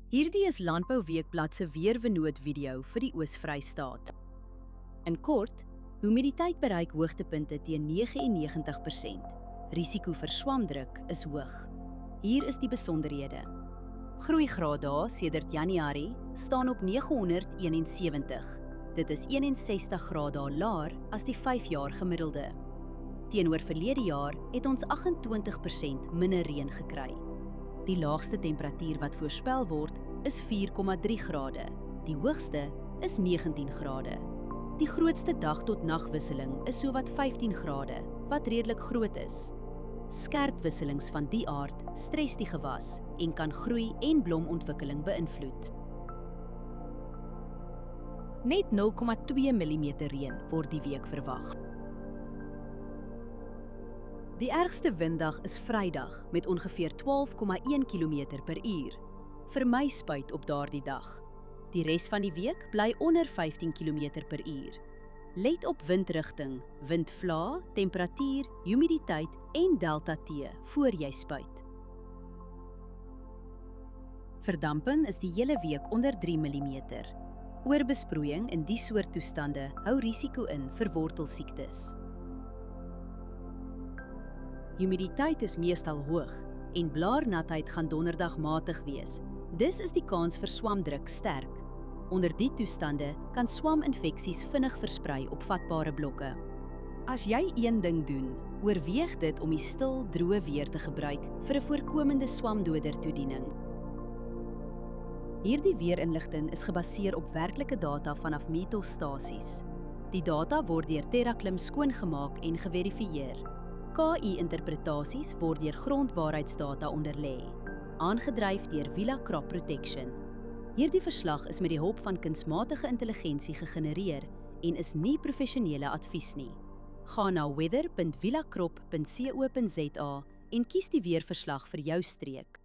Hierdie is Landbou Weekblad se weervernoot video vir die Oos-Vrystaat. In kort, humiditeit bereik hoogtepunte teen 99%. Risiko vir swamdruk is hoog. Hier is die besonderhede. Groeigraaddae sedert Januarie staan op 971. Dit is 61 grade laer as die 5-jaar gemiddelde. Teenoor verlede jaar het ons 28% minder reën gekry. Die laagste temperatuur wat voorspel word is 4,3 grade. Die hoogste is 19 grade. Die grootste dag tot nagwisseling is sowat 15 grade, wat redelik groot is. Skerp wisselings van die aard stres die gewas en kan groei en blomontwikkeling beïnvloed. Net 0,2 mm reën word die week verwag. Die ergste winddag is Vrydag met ongeveer 12,1 km/h. Vermy spuit op daardie dag. Die res van die week bly onder 15 km/h. Let op windrigting, windvlae, temperatuur, humiditeit en delta T voor jy spuit. Verdamping is die hele week onder 3 mm. Oorbesproeiing in die soort toestande hou risiko in vir wortelsiektes. Humiditeit is meestal hoog en blaarnatheid gaan donderdag matig wees. Dis is die kans vir swamdruk sterk. Onder die toestande kan swaminfeksies vinnig versprei op vatbare blokke. As jy een ding doen, oorweeg dit om die stil, droë weer te gebruik vir 'n voorkomende swamdoder toediening. Hierdie weerinligting is gebaseer op werklike data vanaf meetstasies. Die data word deur TerraClim skoongemaak en geverifieer. KI-interpretasies word deur grondwaarheidsdata onderlê, aangedryf deur Villa Crop Protection. Hierdie verslag is met die hulp van kunsmatige intelligensie gegenereer en is nie professionele advies nie. Gaan na weather.villacrop.co.za en kies die weerverslag vir jou streek.